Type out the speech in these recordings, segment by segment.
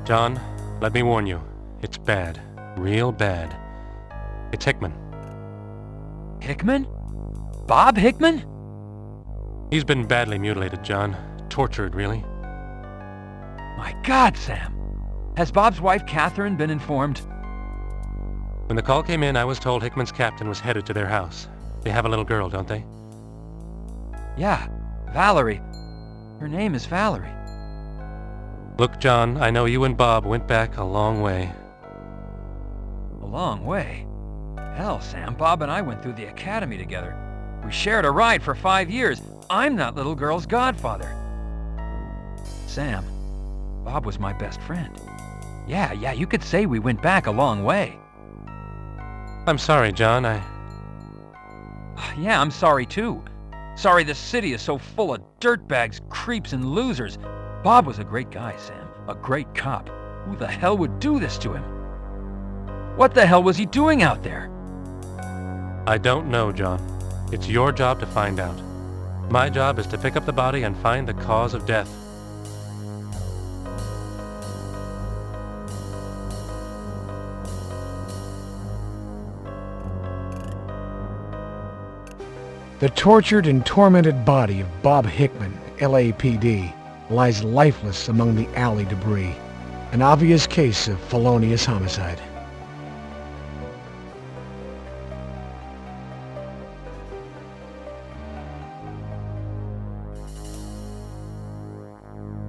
John, let me warn you. It's bad. Real bad. It's Hickman. Hickman? Bob Hickman? He's been badly mutilated, John. Tortured, really. My God, Sam. Has Bob's wife, Catherine, been informed? When the call came in, I was told Hickman's captain was headed to their house. They have a little girl, don't they? Yeah, Valerie. Her name is Valerie. Look, John, I know you and Bob went back a long way. A long way? Hell, Sam, Bob and I went through the academy together. We shared a ride for 5 years. I'm that little girl's godfather. Sam, Bob was my best friend. Yeah, you could say we went back a long way. I'm sorry, John, Yeah, I'm sorry too. Sorry the city is so full of dirtbags, creeps, and losers. Bob was a great guy, Sam. A great cop. Who the hell would do this to him? What the hell was he doing out there? I don't know, John. It's your job to find out. My job is to pick up the body and find the cause of death. The tortured and tormented body of Bob Hickman, LAPD, lies lifeless among the alley debris. An obvious case of felonious homicide.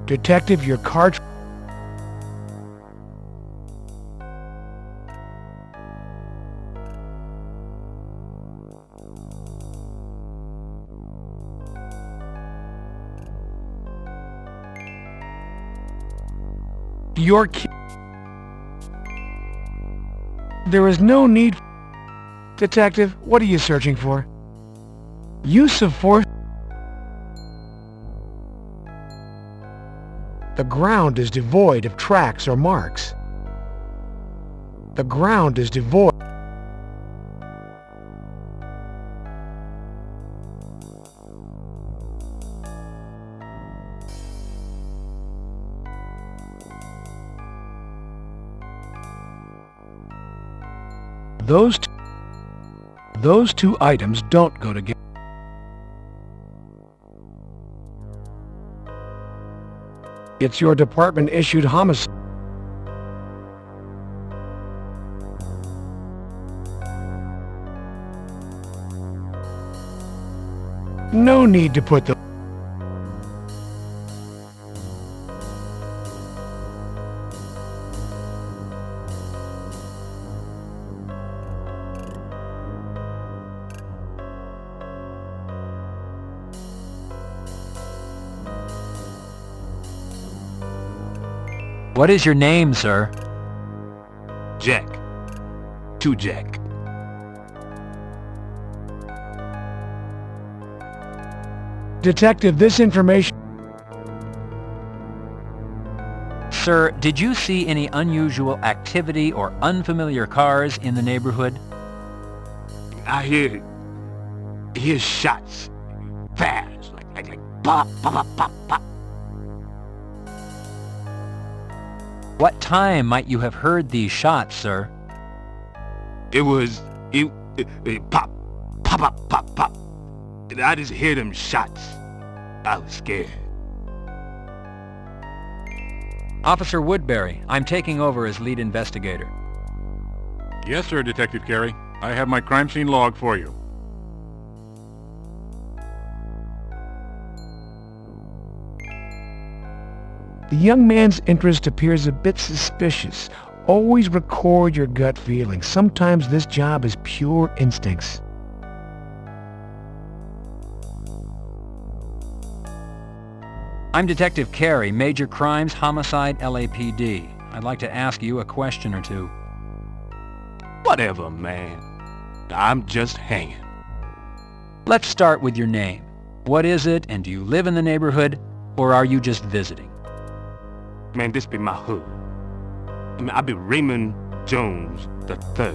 Detective, your card... Your There is no need... Detective, what are you searching for? Use of force... The ground is devoid of tracks or marks. The ground is devoid... Those two items don't go together. It's your department-issued homicide. No need to put the... What is your name, sir? Jack. To Jack. Detective, this information... Sir, did you see any unusual activity or unfamiliar cars in the neighborhood? I hear shots. Fast. Like pop, pop, pop, pop, pop. What time might you have heard these shots, sir? It pop, pop, pop, pop, pop. I just hear them shots. I was scared. Officer Woodbury, I'm taking over as lead investigator. Yes, sir, Detective Carey. I have my crime scene log for you. The young man's interest appears a bit suspicious. Always record your gut feelings. Sometimes this job is pure instincts. I'm Detective Carey, Major Crimes Homicide LAPD. I'd like to ask you a question or two. Whatever, man. I'm just hanging. Let's start with your name. What is it, and do you live in the neighborhood, or are you just visiting? Man, this be my hood. I be Raymond Jones III.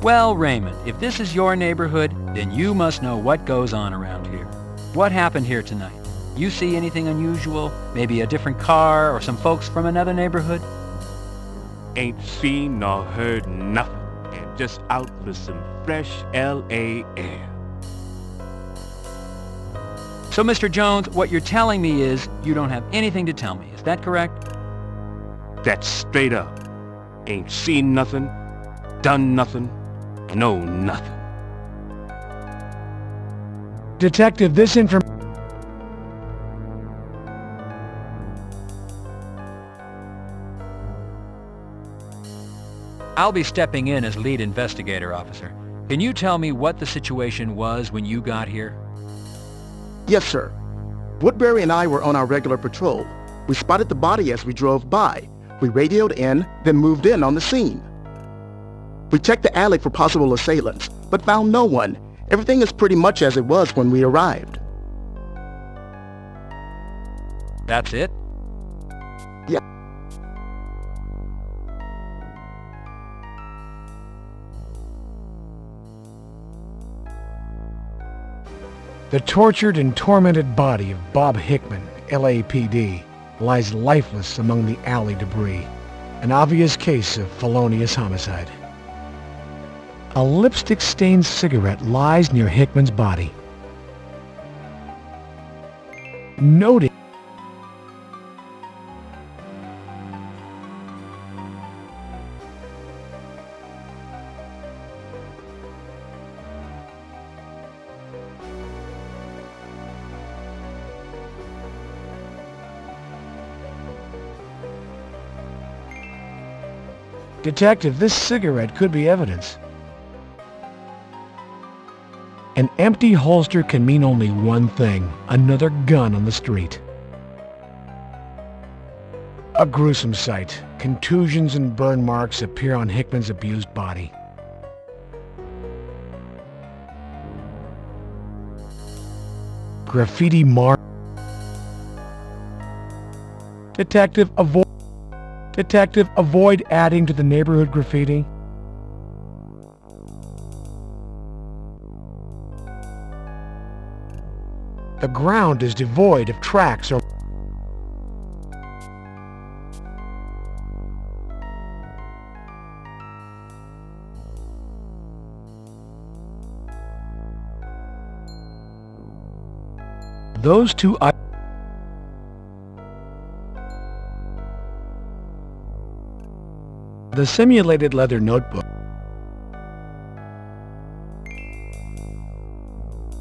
Well, Raymond, if this is your neighborhood, then you must know what goes on around here. What happened here tonight? You see anything unusual? Maybe a different car or some folks from another neighborhood? Ain't seen nor heard nothing. And just out for some fresh L.A. air. So, Mr. Jones, what you're telling me is you don't have anything to tell me. Is that correct? That's straight up. Ain't seen nothing, done nothing, know nothing. Detective, this information... I'll be stepping in as lead investigator, officer. Can you tell me what the situation was when you got here? Yes, sir. Woodbury and I were on our regular patrol. We spotted the body as we drove by. We radioed in, then moved in on the scene. We checked the alley for possible assailants, but found no one. Everything is pretty much as it was when we arrived. That's it? Yeah. The tortured and tormented body of Bob Hickman, LAPD, lies lifeless among the alley debris, an obvious case of felonious homicide. A lipstick-stained cigarette lies near Hickman's body. Noting Detective, this cigarette could be evidence. An empty holster can mean only one thing: another gun on the street. A gruesome sight. Contusions and burn marks appear on Hickman's abused body. Graffiti mark. Detective, avoid adding to the neighborhood graffiti. The ground is devoid of tracks or... Those two... The simulated leather notebook.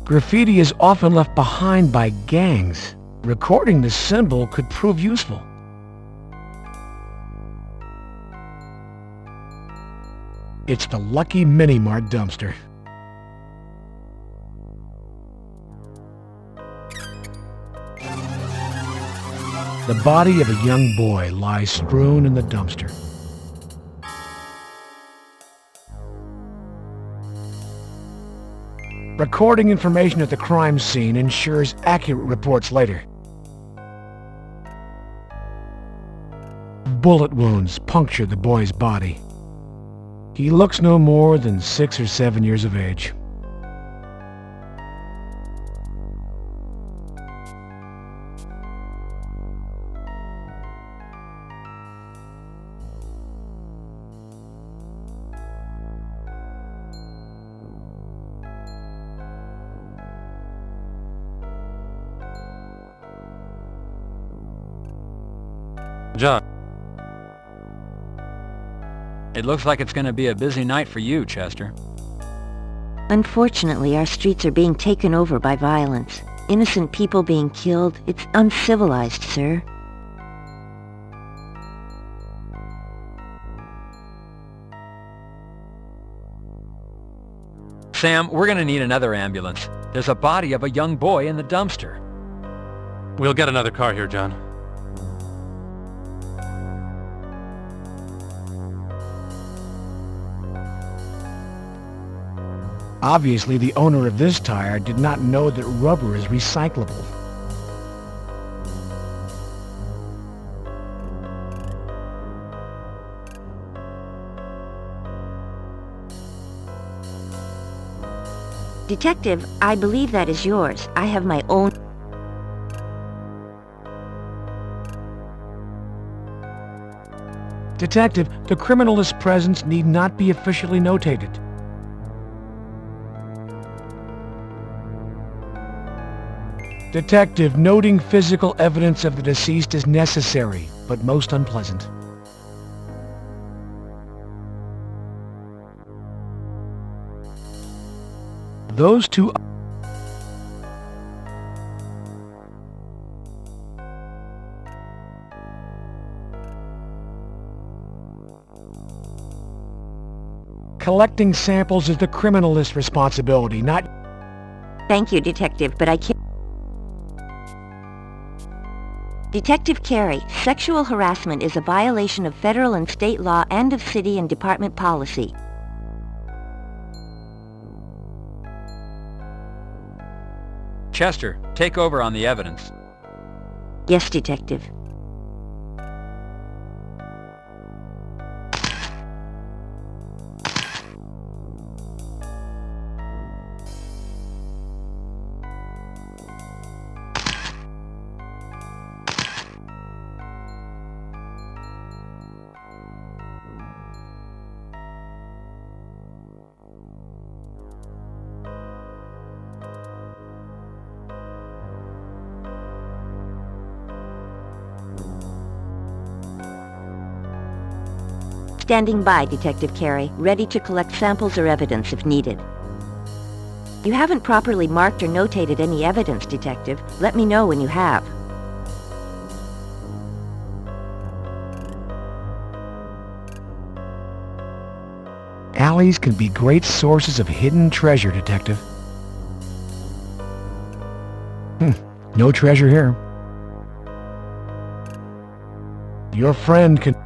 Graffiti is often left behind by gangs. Recording the symbol could prove useful. It's the lucky Mini-Mart dumpster. The body of a young boy lies strewn in the dumpster. Recording information at the crime scene ensures accurate reports later. Bullet wounds puncture the boy's body. He looks no more than 6 or 7 years of age. John. It looks like it's going to be a busy night for you, Chester. Unfortunately, our streets are being taken over by violence. Innocent people being killed. It's uncivilized, sir. Sam, we're going to need another ambulance. There's a body of a young boy in the dumpster. We'll get another car here, John. Obviously, the owner of this tire did not know that rubber is recyclable. Detective, I believe that is yours. I have my own... Detective, the criminalist's presence need not be officially notated. Detective, noting physical evidence of the deceased is necessary, but most unpleasant. Those two... Collecting samples is the criminalist's responsibility, not... Thank you, Detective, but I can't... Detective Carey, sexual harassment is a violation of federal and state law and of city and department policy. Chester, take over on the evidence. Yes, Detective. Standing by, Detective Carey, ready to collect samples or evidence if needed. You haven't properly marked or notated any evidence, Detective. Let me know when you have. Alleys can be great sources of hidden treasure, Detective. No treasure here. Your friend can...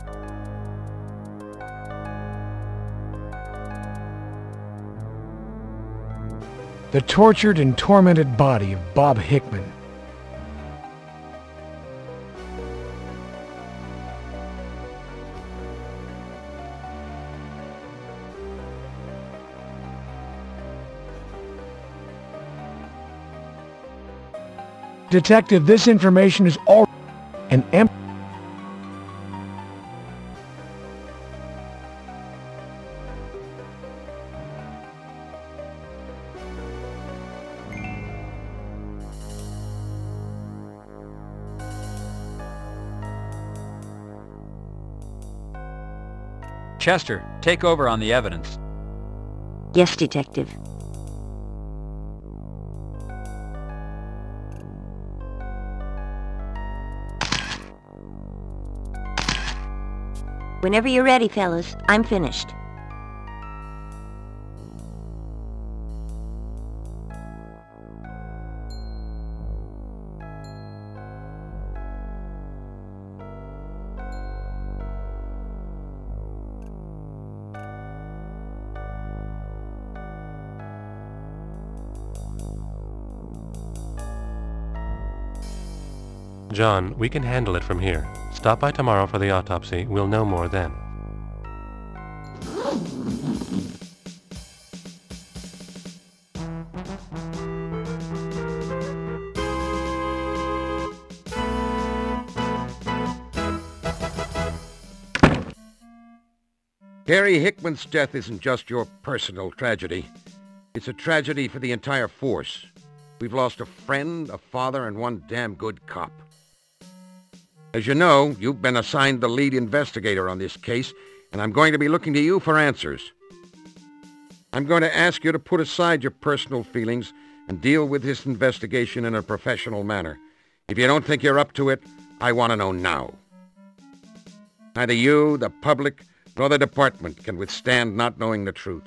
The tortured and tormented body of Bob Hickman. Detective, this information is all an empty... Chester, take over on the evidence. Yes, Detective. Whenever you're ready, fellas, I'm finished. John, we can handle it from here. Stop by tomorrow for the autopsy. We'll know more then. Harry Hickman's death isn't just your personal tragedy. It's a tragedy for the entire force. We've lost a friend, a father, and one damn good cop. As you know, you've been assigned the lead investigator on this case, and I'm going to be looking to you for answers. I'm going to ask you to put aside your personal feelings and deal with this investigation in a professional manner. If you don't think you're up to it, I want to know now. Neither you, the public, nor the department can withstand not knowing the truth.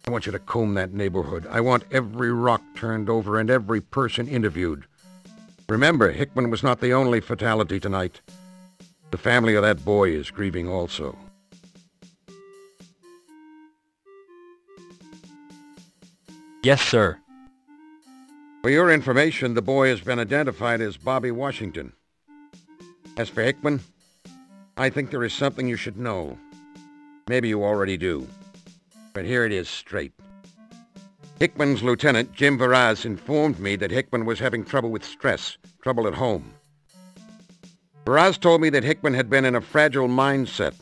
I want you to comb that neighborhood. I want every rock turned over and every person interviewed. Remember, Hickman was not the only fatality tonight. The family of that boy is grieving also. Yes, sir. For your information, the boy has been identified as Bobby Washington. As for Hickman, I think there is something you should know. Maybe you already do. But here it is straight. Hickman's lieutenant, Jim Varaz, informed me that Hickman was having trouble with stress, trouble at home. Faraz told me that Hickman had been in a fragile mindset,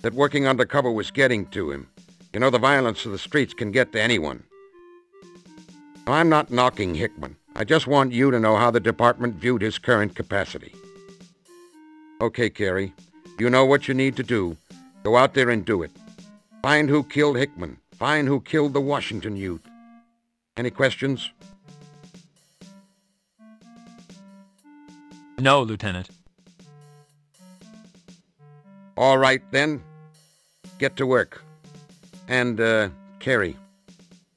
that working undercover was getting to him. You know, the violence of the streets can get to anyone. I'm not knocking Hickman. I just want you to know how the department viewed his current capacity. Okay, Carey, you know what you need to do. Go out there and do it. Find who killed Hickman. Find who killed the Washington youth. Any questions? No, Lieutenant. All right, then. Get to work. And, Carey,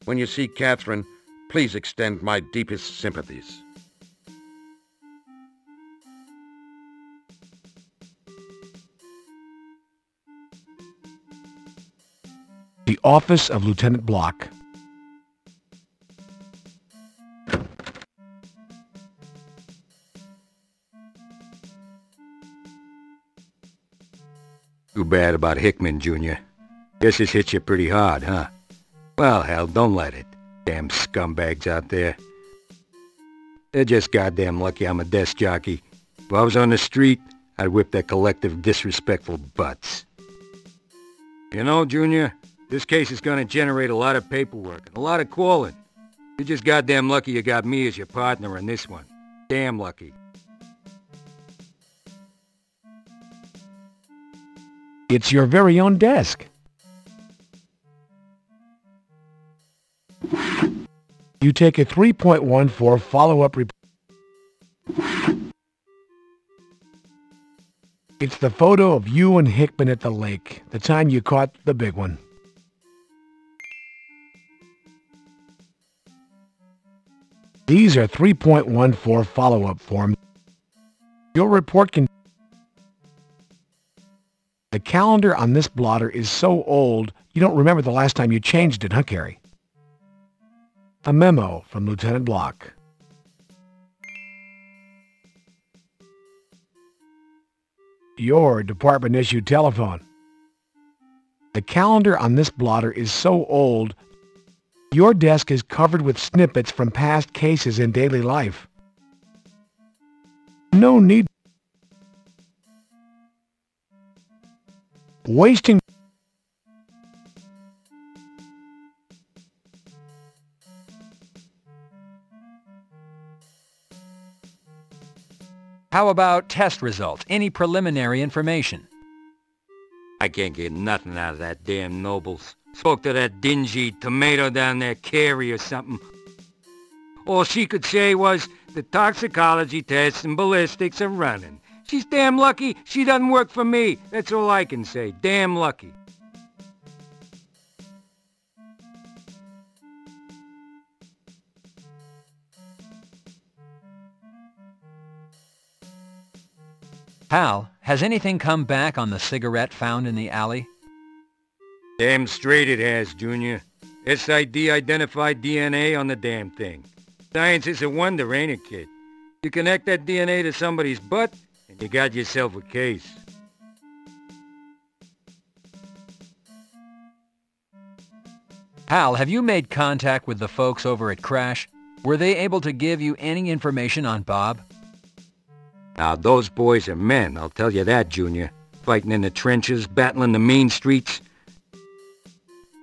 when you see Catherine, please extend my deepest sympathies. The office of Lieutenant Block. Too bad about Hickman, Junior. Guess this hit you pretty hard, huh? Well, hell, don't let it. Damn scumbags out there. They're just goddamn lucky I'm a desk jockey. If I was on the street, I'd whip their collective disrespectful butts. You know, Junior, this case is gonna generate a lot of paperwork and a lot of calling. You're just goddamn lucky you got me as your partner in this one. Damn lucky. It's your very own desk. You take a 3.14 follow-up report. It's the photo of you and Hickman at the lake, the time you caught the big one. These are 3.14 follow-up forms. Your report can... The calendar on this blotter is so old, you don't remember the last time you changed it, huh, Carey? A memo from Lieutenant Block. Your department-issued telephone. The calendar on this blotter is so old, your desk is covered with snippets from past cases in daily life. No need wasting. How about test results? Any preliminary information? I can't get nothing out of that damn Nobles. Spoke to that dingy tomato down there, Carey or something. All she could say was, the toxicology tests and ballistics are running. She's damn lucky she doesn't work for me. That's all I can say. Damn lucky. Hal, has anything come back on the cigarette found in the alley? Damn straight it has, Junior. SID identified DNA on the damn thing. Science is a wonder, ain't it, kid? You connect that DNA to somebody's butt, and you got yourself a case. Hal, have you made contact with the folks over at Crash? Were they able to give you any information on Bob? Now, those boys are men, I'll tell you that, Junior. Fighting in the trenches, battling the mean streets.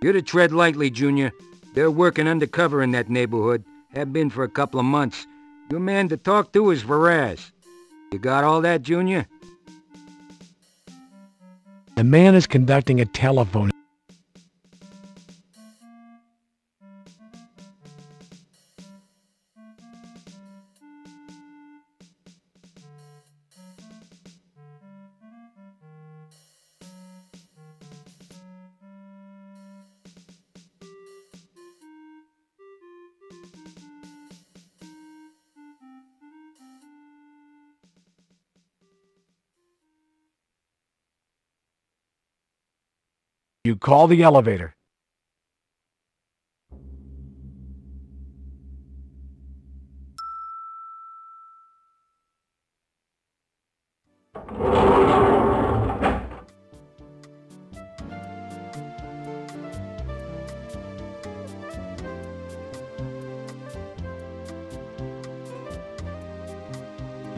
You're to tread lightly, Junior. They're working undercover in that neighborhood. Have been for a couple of months. Your man to talk to is Faraz. You got all that, Junior? The man is conducting a telephone. You call the elevator.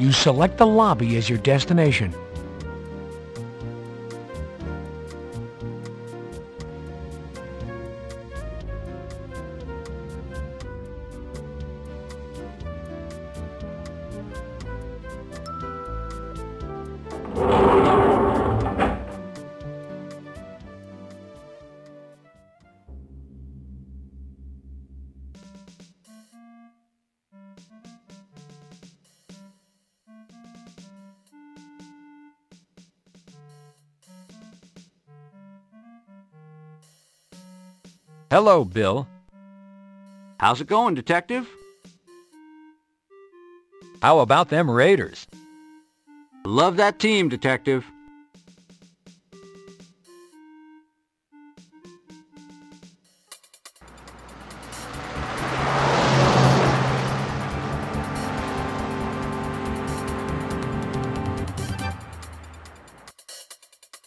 You select the lobby as your destination. Hello, Bill. How's it going, Detective? How about them Raiders? Love that team, Detective.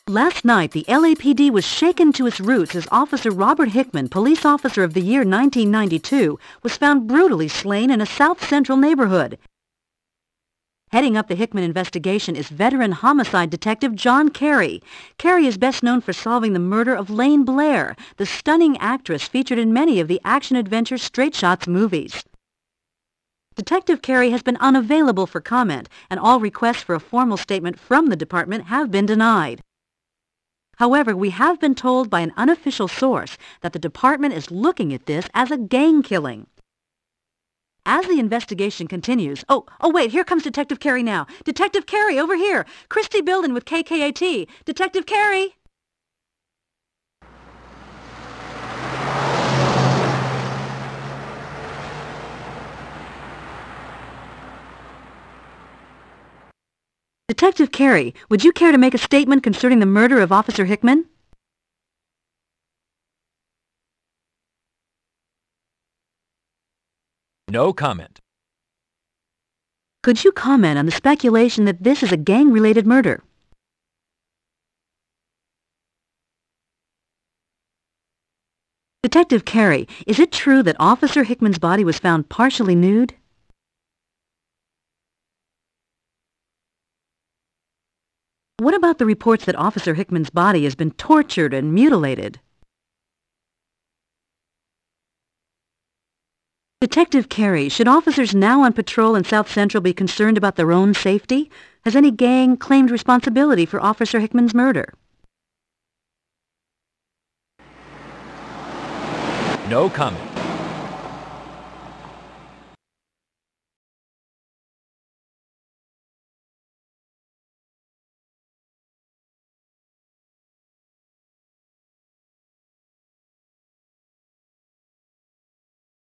Last night, the LAPD was shaken to its roots as Officer Robert Hickman, Police Officer of the Year 1992, was found brutally slain in a South Central neighborhood. Heading up the Hickman investigation is veteran homicide detective John Carey. Carey is best known for solving the murder of Lane Blair, the stunning actress featured in many of the action-adventure Straight Shots movies. Detective Carey has been unavailable for comment, and all requests for a formal statement from the department have been denied. However, we have been told by an unofficial source that the department is looking at this as a gang killing. As the investigation continues... Oh, wait, here comes Detective Carey now. Detective Carey, over here. Christy Bilden with KKAT. Detective Carey! Detective Carey, would you care to make a statement concerning the murder of Officer Hickman? No comment. Could you comment on the speculation that this is a gang-related murder? Detective Carey, is it true that Officer Hickman's body was found partially nude? What about the reports that Officer Hickman's body has been tortured and mutilated? Detective Carey, should officers now on patrol in South Central be concerned about their own safety? Has any gang claimed responsibility for Officer Hickman's murder? No comment.